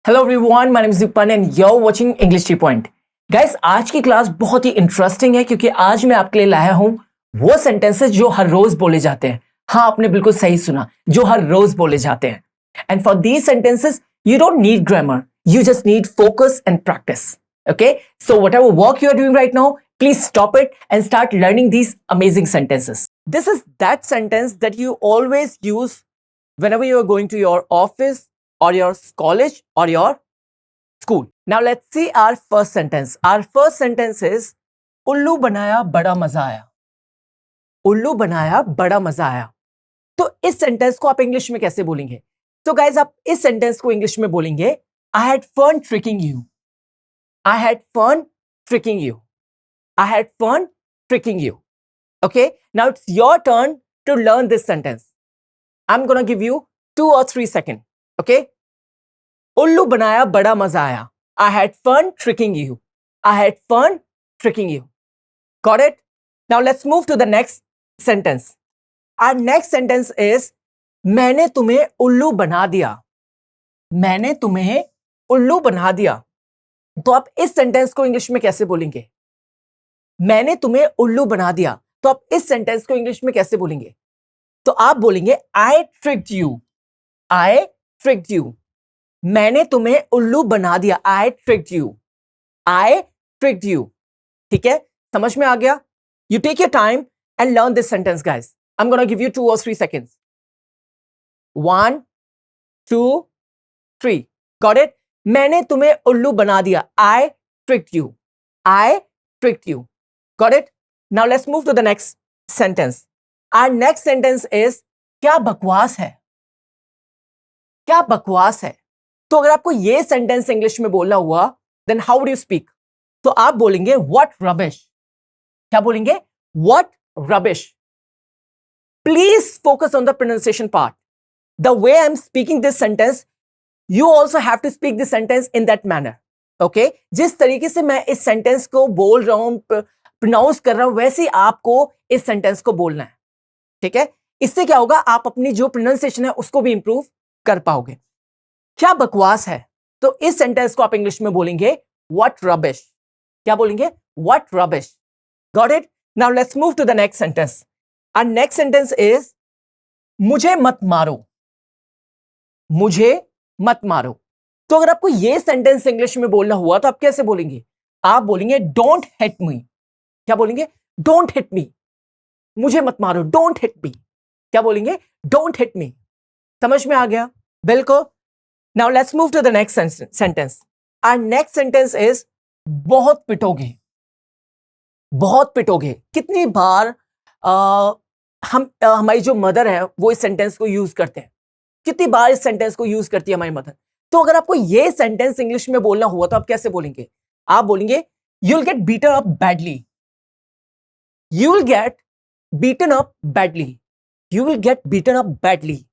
Hello everyone, my name is Deepan and you are watching English T point. Guys, आज की class बहुत ही interesting है क्योंकि आज मैं आपके लिए लाया हूं वो सेंटेंसेस जो हर रोज बोले जाते हैं। हाँ, आपने बिल्कुल सही सुना, जो हर रोज बोले जाते हैं। And for these sentences you don't need grammar, you just need focus and practice. Okay, so whatever work you are doing right now, please stop it and start learning these amazing sentences. This is that sentence that you always use whenever you are going to your office or your college or your school. Now let's see our first sentence. Our first sentence is उल्लू बनाया बड़ा मजा आया। उल्लू बनाया बड़ा मजा आया। तो इस सेंटेंस को आप इंग्लिश में कैसे बोलेंगे? तो गाइज, आप इस सेंटेंस को इंग्लिश में बोलेंगे I had fun tricking you. I had fun tricking you. I had fun tricking you. Okay, now it's your turn to learn this sentence. I'm gonna give you 2 or 3 seconds. Okay, उल्लू बनाया बड़ा मजा आया। I had fun tricking you. I had fun tricking you. Got it? Now let's move to the next sentence. Our next sentence is मैंने तुम्हें उल्लू बना दिया। मैंने तुम्हें उल्लू बना दिया। तो आप इस सेंटेंस को इंग्लिश में कैसे बोलेंगे? मैंने तुम्हें उल्लू बना दिया। तो आप इस सेंटेंस को इंग्लिश में कैसे बोलेंगे? तो आप बोलेंगे I tricked you. I tricked you. मैंने तुम्हें उल्लू बना दिया। I tricked you. I tricked you. ठीक है, समझ में आ गया? You take your time and learn this sentence, guys. I'm gonna give you 2 or 3 seconds. 1, 2, 3. Got it? मैंने तुम्हें उल्लू बना दिया। I tricked you. I tricked you. Got it? Now let's move to the next sentence. Our next sentence is क्या बकवास है? क्या बकवास है? तो अगर आपको ये सेंटेंस इंग्लिश में बोलना हुआ, then how would you speak? तो आप बोलेंगे what rubbish. क्या बोलेंगे? What rubbish. Please focus on the pronunciation part. The way I'm speaking this sentence, you also have to speak this sentence in that manner. Okay? जिस तरीके से मैं इस सेंटेंस को बोल रहा हूं, प्रोनाउंस कर रहा हूं, वैसे ही आपको इस सेंटेंस को बोलना है। ठीक है? इससे क्या होगा, आप अपनी जो प्रोनाउंसिएशन है उसको भी इंप्रूव कर पाओगे। क्या बकवास है? तो इस सेंटेंस को आप इंग्लिश में बोलेंगे what rubbish. क्या बोलेंगे? What rubbish. Got it? Now let's move to the next sentence. Our next sentence is मुझे मत मारो। मुझे मत मारो। तो अगर आपको यह सेंटेंस इंग्लिश में बोलना हुआ तो आप कैसे बोलेंगे? आप बोलेंगे डोंट हिट मी। क्या बोलेंगे? Don't hit me. मुझे मत मारो, डोंट हिट मी। क्या बोलेंगे? Don't hit me. समझ में आ गया? बिल्कुल। Now let's move to the next sentence. Our next sentence is बहुत पिटोगे। बहुत पिटोगे। कितनी बार हमारी जो मदर है वो इस सेंटेंस को यूज करते हैं? कितनी बार इस सेंटेंस को यूज करती है हमारी मदर? तो अगर आपको ये सेंटेंस इंग्लिश में बोलना हुआ तो आप कैसे बोलेंगे? आप बोलेंगे you will get beaten up badly. You will get beaten up badly. You will get beaten up badly.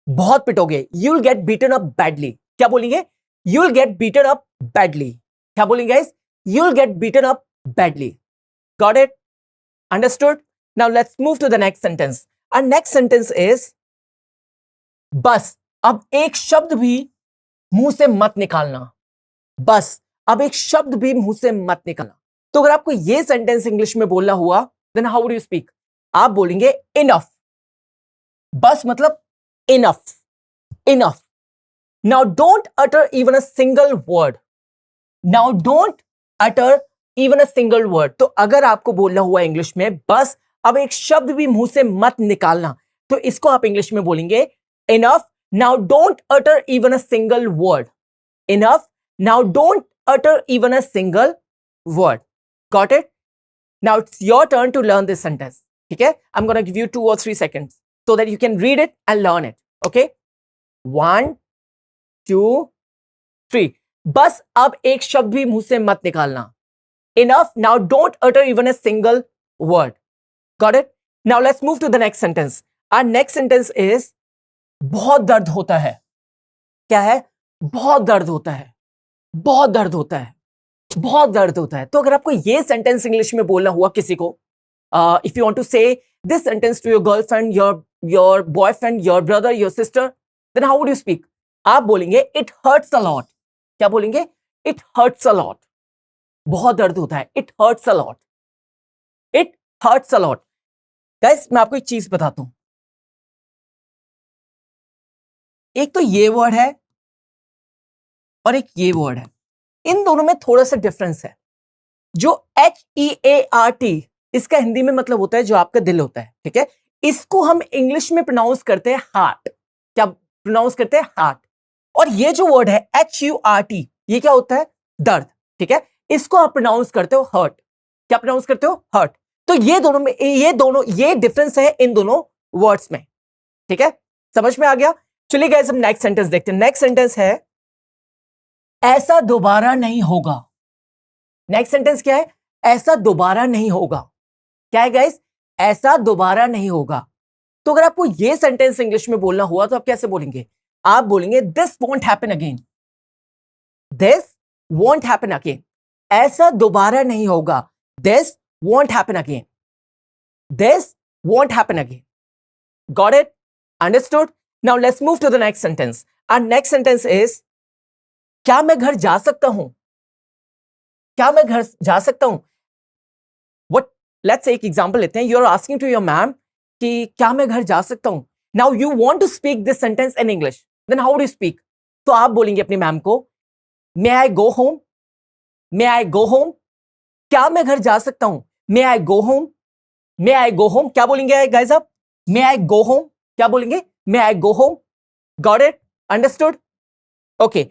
बहुत पिटोगे। You will get beaten up badly. क्या बोलेंगे? You will get beaten up badly. क्या बोलेंगे guys? You will get beaten up badly. Got it? Understood? Now let's move to the next sentence. Our next sentence is बस अब एक शब्द भी मुंह से मत निकालना। बस अब एक शब्द भी मुंह से मत निकालना। तो अगर आपको यह सेंटेंस इंग्लिश में बोलना हुआ, then how would you speak? आप बोलेंगे इनफ। बस मतलब enough. Enough. Now don't utter even a single word. Now don't utter even a single word. तो अगर आपको बोलना हुआ इंग्लिश में बस अब एक शब्द भी मुंह से मत निकालना, तो इसको आप इंग्लिश में बोलेंगे enough. Now don't utter even a single word. Enough. Now don't utter even a single word. Got it? Now it's your turn to learn this sentence. Okay? I'm going to give you 2 or 3 seconds so that you can read it and learn it. Okay? 1, 2, 3. बस अब एक शब्द भी मुंह से मत निकालना. Enough. Now don't utter even a single word. Got it? Now let's move to the next sentence. Our next sentence is बहुत दर्द होता है। क्या है? बहुत दर्द होता है। बहुत दर्द होता है। बहुत दर्द होता है। तो अगर आपको ये सेंटेंस इंग्लिश में बोलना हुआ किसी को, if you want to say this sentence to your girlfriend, your boyfriend, your brother, your sister, then how would you speak? आप बोलेंगे इट हर्ट्स अ लॉट। क्या बोलेंगे? इट हर्ट्स अ लॉट, बहुत दर्द होता है, it hurts a lot, it hurts a lot. Guys मैं आपको एक चीज बताता हूं, एक तो ये वर्ड है और एक ये वर्ड है, इन दोनों में थोड़ा सा डिफरेंस है। जो HEART, इसका हिंदी में मतलब होता है जो आपका दिल होता है, ठीक है? इसको हम इंग्लिश में प्रोनाउंस करते हैं हार्ट। क्या प्रोनाउंस करते हैं? हार्ट। और ये जो वर्ड है HURT, ये क्या होता है? दर्द, ठीक है? इसको आप प्रोनाउंस करते हो हर्ट। क्या प्रोनाउंस करते हो? हर्ट। तो ये डिफरेंस है इन दोनों वर्ड्स में, ठीक है? समझ में आ गया? चलिए गाइस हम नेक्स्ट सेंटेंस देखते हैं। नेक्स्ट सेंटेंस है ऐसा दोबारा नहीं होगा। नेक्स्ट सेंटेंस क्या है? ऐसा दोबारा नहीं होगा। क्या है गाइस? ऐसा दोबारा नहीं होगा। तो अगर आपको यह सेंटेंस इंग्लिश में बोलना हुआ तो आप कैसे बोलेंगे? आप बोलेंगे this won't happen again, this won't happen again. ऐसा दोबारा नहीं होगा, this won't happen again, this won't happen again. Got it? Understood? Now let's move to the next sentence. Our next sentence is क्या मैं घर जा सकता हूं? क्या मैं घर जा सकता हूं? What? Let's say एक एग्जांपल लेते हैं। You are asking to your ma'am कि क्या मैं घर जा सकता हूं? Now you want to speak this sentence in English, then how do you speak? तो आप बोलेंगे अपनी मैम को मे I go home, may I go home. क्या मैं घर जा सकता हूं? May I go home, may I go home. क्या बोलेंगे गाइस आप? May I go home. क्या बोलेंगे? May I go home. Got it? Understood? Okay,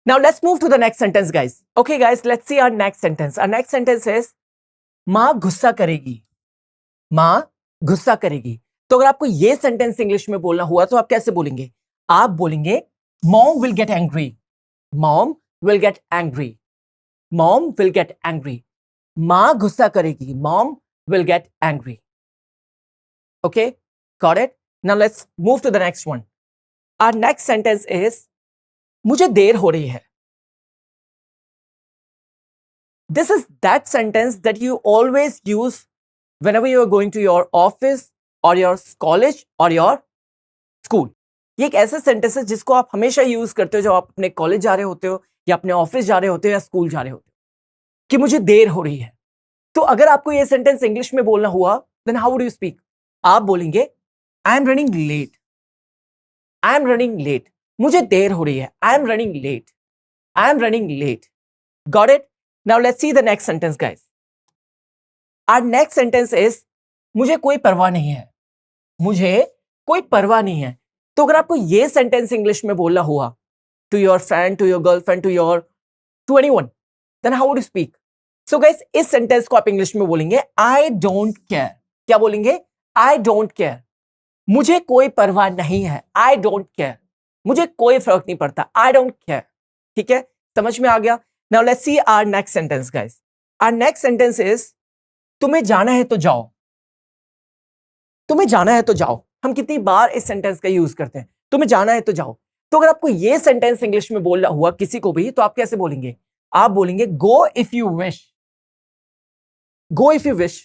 now let's move to the next sentence guys. Okay guys, let's see our next sentence. Our next sentence is मां गुस्सा करेगी, मां गुस्सा करेगी। तो अगर आपको यह सेंटेंस इंग्लिश में बोलना हुआ तो आप कैसे बोलेंगे? आप बोलेंगे mom will get angry, mom will get angry, mom will get angry. मां गुस्सा करेगी, mom will get angry. Okay, got it? Now let's move to the next one. Our next sentence is मुझे देर हो रही है। This is that sentence that you always use whenever you are going to your office or your college or your school. ये एक ऐसा sentence है जिसको आप हमेशा यूज करते हो जब आप अपने कॉलेज जा रहे होते हो या अपने ऑफिस जा रहे होते हो या स्कूल जा रहे होते हो कि मुझे देर हो रही है। तो अगर आपको ये सेंटेंस इंग्लिश में बोलना हुआ then how do you speak? आप बोलेंगे I am running late, I am running late. मुझे देर हो रही है, I am running late, I am running late. Got it? Now let's see the next sentence guys. Our next sentence is मुझे कोई परवाह नहीं है, मुझे कोई परवाह नहीं है। तो अगर आपको ये सेंटेंस इंग्लिश में बोलना हुआ to your friend, to your girlfriend, to anyone, then how would you speak? So guys इस सेंटेंस को आप इंग्लिश में बोलेंगे आई डोंट केयर। क्या बोलेंगे? I don't care. मुझे कोई परवाह नहीं है, आई डोंट केयर। मुझे कोई फर्क नहीं पड़ता, आई डोंट केयर। ठीक है, समझ में आ गया? Now let's see our next sentence guys. Our next sentence is तुम्हें जाना है तो जाओ, तुम्हें जाना है तो जाओ। हम कितनी बार इस सेंटेंस का यूज करते हैं, तुम्हें जाना है तो जाओ। तो अगर आपको ये सेंटेंस इंग्लिश में बोलना हुआ किसी को भी तो आप कैसे बोलेंगे? आप बोलेंगे go if you wish, go if you wish,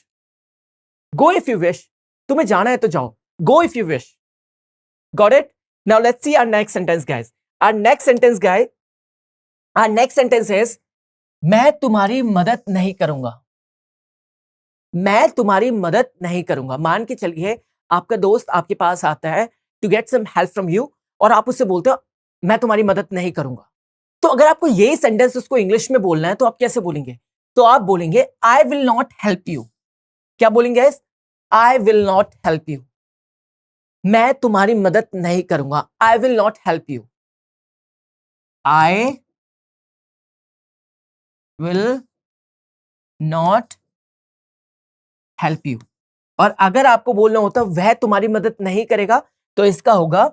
go if you wish. तुम्हें जाना है तो जाओ, go if you wish. Got it? Now let's see our next sentence guys. Our next sentence guys, our next sentence is मैं तुम्हारी मदद नहीं करूंगा, मैं तुम्हारी मदद नहीं करूंगा। मान के चलिए आपका दोस्त आपके पास आता है to get some help from you और आप उससे बोलते हो मैं तुम्हारी मदद नहीं करूंगा। तो अगर आपको यही सेंटेंस उसको इंग्लिश में बोलना है तो आप कैसे बोलेंगे? तो आप बोलेंगे I will not help you. क्या बोलेंगे? I will not help you. मैं तुम्हारी मदद नहीं करूंगा, I will not help you. I will not help you. और अगर आपको बोलना होता वह तुम्हारी मदद नहीं करेगा तो इसका होगा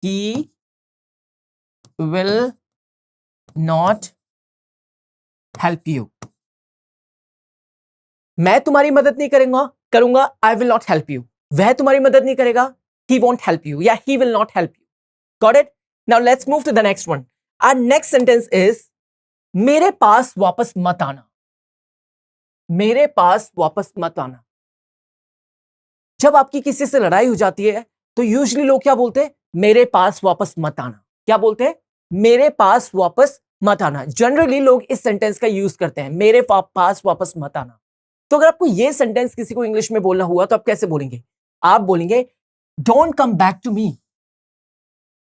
ही विल नॉट हेल्प यू। मैं तुम्हारी मदद नहीं करूंगा, I will not help you. वह तुम्हारी मदद नहीं करेगा, ही वॉन्ट हेल्प यू या he will not help you. Got it? Now let's move to the next one. Our next sentence is मेरे पास वापस मत आना, मेरे पास वापस मत आना। जब आपकी किसी से लड़ाई हो जाती है तो यूजुअली लोग क्या बोलते हैं? मेरे पास वापस मत आना। क्या बोलते हैं? मेरे पास वापस मत आना। जनरली लोग इस सेंटेंस का यूज करते हैं, मेरे पास वापस मत आना। तो अगर आपको ये सेंटेंस किसी को इंग्लिश में बोलना हुआ तो आप कैसे बोलेंगे? आप बोलेंगे don't come back to me,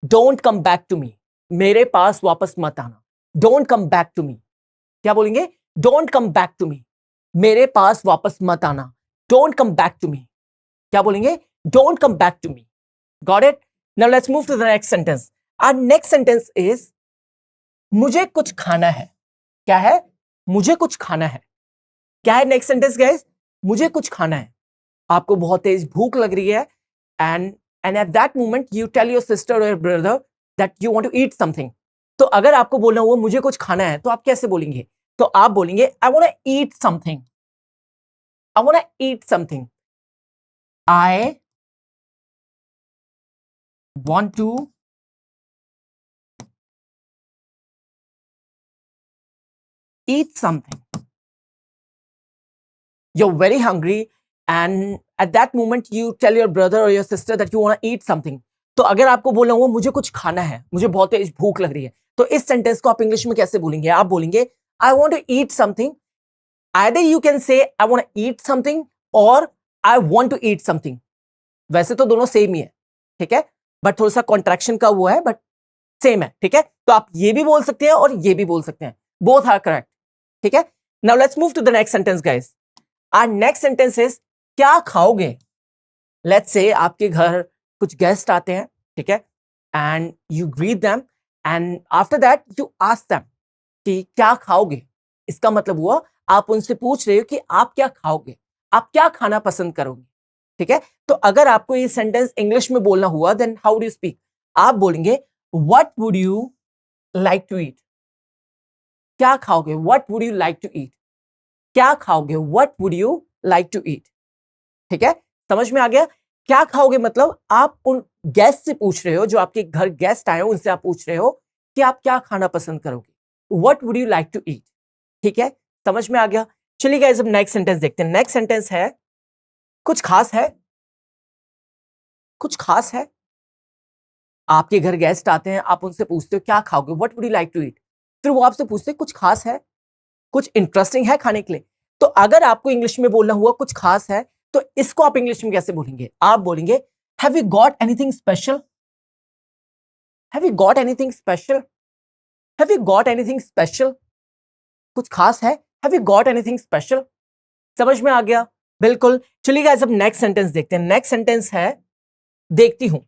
don't come back to me, मेरे पास वापस मत आना। Don't come back to me, क्या बोलेंगे? Don't come back to me, मेरे पास वापस मत आना। Don't come back to me, क्या बोलेंगे? Don't come back to me. Got it? Now let's move to the next sentence. Our next sentence is मुझे कुछ खाना है। क्या है? मुझे कुछ खाना है। क्या है नेक्स्ट सेंटेंस गाइस? मुझे कुछ खाना है। आपको बहुत तेज भूख लग रही है and at that moment you tell your sister or your brother that you want to eat something. तो अगर आपको बोलना हुआ मुझे कुछ खाना है तो आप कैसे बोलेंगे? तो आप बोलेंगे I want to eat something. I want to eat something. I want to eat something. You're very hungry and at that moment you tell your brother or your sister that you want to eat something. तो अगर आपको बोलना हुआ मुझे कुछ खाना है, मुझे बहुत तेज भूख लग रही है, तो इस सेंटेंस को आप इंग्लिश में कैसे बोलेंगे? आप बोलेंगे I want to eat something. Either you can say I want to eat something or I want to eat something. वैसे तो दोनों सेम ही है, ठीक है, बट थोड़ा सा कॉन्ट्रैक्शन का वो है, बट सेम है, ठीक है। तो आप ये भी बोल सकते हैं और ये भी बोल सकते हैं, बोथ आर करेक्ट, ठीक है। Now let's move to the next sentence guys. Our next sentence is क्या खाओगे? लेट्स से आपके घर कुछ गेस्ट आते हैं, ठीक है, and you greet them and after that you ask them कि क्या खाओगे। इसका मतलब हुआ आप उनसे पूछ रहे हो कि आप क्या खाओगे, आप क्या खाना पसंद करोगे, ठीक है। तो अगर आपको ये सेंटेंस इंग्लिश में बोलना हुआ then how do you speak? आप बोलेंगे what would you like to eat? क्या खाओगे? What would you like to eat? क्या खाओगे? What would you like to eat? ठीक है, समझ में आ गया? क्या खाओगे मतलब आप उन गेस्ट से पूछ रहे हो, जो आपके घर गेस्ट आए हो उनसे आप पूछ रहे हो कि आप क्या खाना पसंद करोगे, what would you like to eat, ठीक है, समझ में आ गया। चलिए गाइस अब नेक्स्ट सेंटेंस देखते हैं। नेक्स्ट सेंटेंस है कुछ खास है। कुछ खास है, आपके घर गेस्ट आते हैं, आप उनसे पूछते हो क्या खाओगे, what would you like to eat, फिर वो आपसे पूछते हैं कुछ खास है, कुछ इंटरेस्टिंग है खाने के लिए। तो अगर आपको इंग्लिश में बोलना हुआ कुछ खास है तो इसको आप इंग्लिश में कैसे बोलेंगे? आप बोलेंगे have you got anything special? Have you got anything special? Have you got anything special? कुछ खास है, have you got anything special? समझ में आ गया? बिल्कुल। चलिए गाइस अब नेक्स्ट सेंटेंस देखते हैं। नेक्स्ट सेंटेंस है देखती हूं।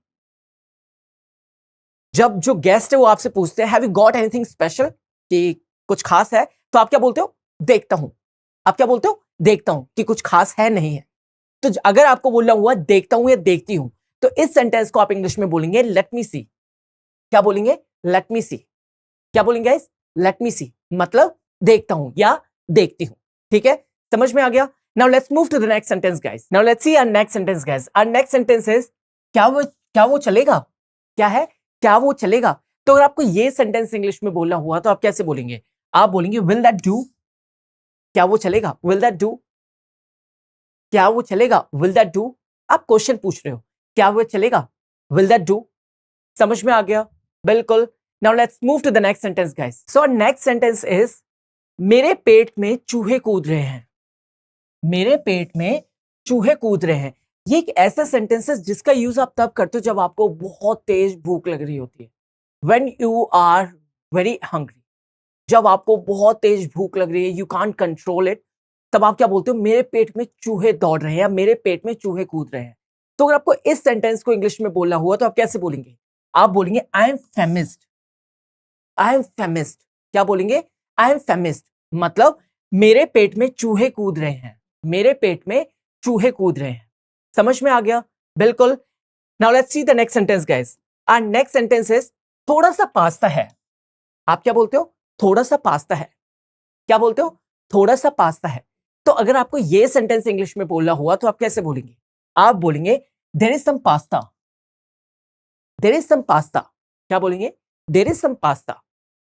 जब जो गेस्ट है वो आपसे पूछते हैं have you got anything special, कि कुछ खास है, तो आप क्या बोलते हो? देखता हूं। आप क्या बोलते हो? देखता हूं, कि कुछ खास है नहीं है। तो अगर आपको बोलना हुआ देखता हूं या देखती हूं तो इस सेंटेंस को आप इंग्लिश में बोलेंगे लेट मी सी। क्या बोलेंगे? लेट मी सी। क्या बोलेंगे गाइस? लेट मी सी, मतलब देखता हूं या देखती हूं, ठीक है, समझ में आ गया। Now let's move to the next sentence guys. Now let's see our next sentence guys. Our next sentence is क्या वो चलेगा? क्या है? क्या वो चलेगा? तो अगर आपको ये सेंटेंस इंग्लिश में बोलना हुआ तो आप कैसे बोलेंगे? आप बोलेंगे विल दैट डू? क्या वो चलेगा? Will that do? क्या वो चलेगा? Will that do? आप क्वेश्चन पूछ रहे हो, क्या वो चलेगा? Will that do? समझ में आ गया? बिल्कुल। Now let's move to the next sentence guys. So next sentence is मेरे पेट में चूहे कूद रहे हैं। मेरे पेट में चूहे कूद रहे हैं। ये एक ऐसा सेंटेंस है जिसका यूज आप तब करते हो जब आपको बहुत तेज भूख लग रही होती है, when you are very hungry. जब आपको बहुत तेज भूख लग रही है, यू कांट कंट्रोल इट, तब आप क्या बोलते हो? मेरे पेट में चूहे दौड़ रहे हैं या मेरे पेट में चूहे कूद रहे हैं। तो अगर आपको इस सेंटेंस को इंग्लिश में बोलना हुआ तो आप कैसे बोलेंगे? आप बोलेंगे आई एम फेमिस्ड। I am फेमिस्ड। क्या बोलेंगे? आई एम फेमिस्ड, मतलब मेरे पेट में चूहे कूद रहे हैं। मेरे पेट में चूहे कूद रहे हैं। समझ में आ गया? बिल्कुल। Now let's see the next sentence guys. Our next sentence is थोड़ा सा पास्ता है। आप क्या बोलते हो? थोड़ा सा पास्ता है। क्या बोलते हो? थोड़ा सा पास्ता है। तो अगर आपको ये सेंटेंस इंग्लिश में बोलना हुआ तो आप कैसे बोलेंगे? आप बोलेंगे there is some pasta. There is some pasta. क्या बोलेंगे? There is some pasta.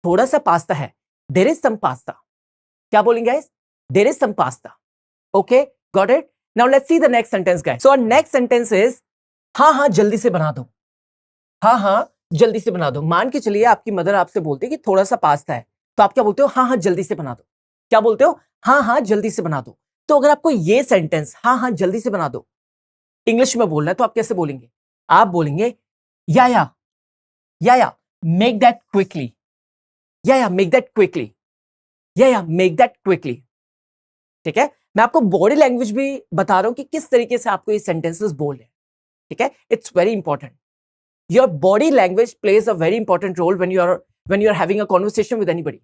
थोड़ा सा पास्ता है, देयर इज सम पास्ता। क्या बोलेंगे guys? There is some pasta. Okay, got it. Now let's see the next sentence guys. So next sentence is हाँ हाँ जल्दी से बना दो। हाँ हाँ जल्दी से बना दो। मान के चलिए आपकी मदर आपसे बोलती है कि थोड़ा सा पास्ता है, तो आप क्या बोलते हो? हाँ हाँ जल्दी से बना दो। क्या बोलते हो? हाँ हाँ जल्दी से बना दो। तो अगर आपको ये सेंटेंस हाँ हाँ जल्दी से बना दो इंग्लिश में बोलना है तो आप कैसे बोलेंगे? आप बोलेंगे या या मेक दैट क्विकली, या मेक दैट क्विकली, या मेक दैट क्विकली। ठीक है, मैं आपको बॉडी लैंग्वेज भी बता रहा हूं कि किस तरीके से आपको ये सेंटेंसेस बोलने हैं। ठीक है, it's very important. Your body language plays a very important role when you are having a conversation with anybody.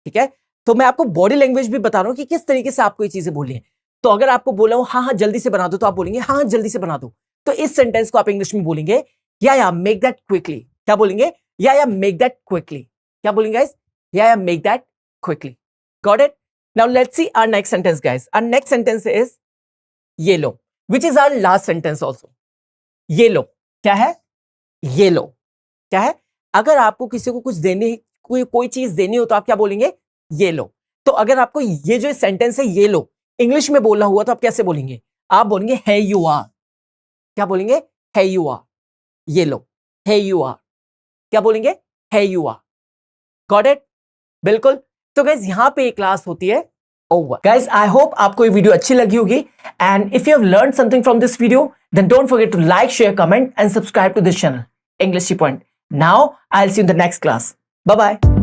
ठीक है, तो मैं आपको बॉडी लैंग्वेज भी बता रहा हूं कि किस तरीके से आपको ये चीजें बोलनी है। तो अगर आपको बोला हो हाँ हाँ जल्दी से बना दो, तो आप बोलेंगे हाँ हाँ जल्दी से बना दो। तो इस सेंटेंस को आप इंग्लिश में बोलेंगे या मेक दैट क्विकली। क्या बोलेंगे? या मेक दैट क्विकली। क्या बोलेंगे गाइस? या make that quickly. Got it? Now let's see our next sentence guys. Our next sentence is yellow, which is our last sentence also. Yellow क्या है? Yellow क्या है? अगर आपको किसी को कुछ देने कोई चीज देनी हो तो आप क्या बोलेंगे? ये लो। तो अगर आपको ये जो सेंटेंस है ये लो इंग्लिश में बोलना हुआ तो आप कैसे बोलेंगे? आप बोलेंगे है यू आर। क्या बोलेंगे? है यू आर। ये लो, है यू आर। क्या बोलेंगे? है यू आर। Got it? बिल्कुल। तो गाइस यहां पे एक क्लास होती है ओवर। गाइस आई होप आपको ये वीडियो अच्छी लगी होगी, and if you have learn something from this video then don't forget to like, share, comment and subscribe to this channel English Tea Point. Now I'll see you in the next class. Bye bye.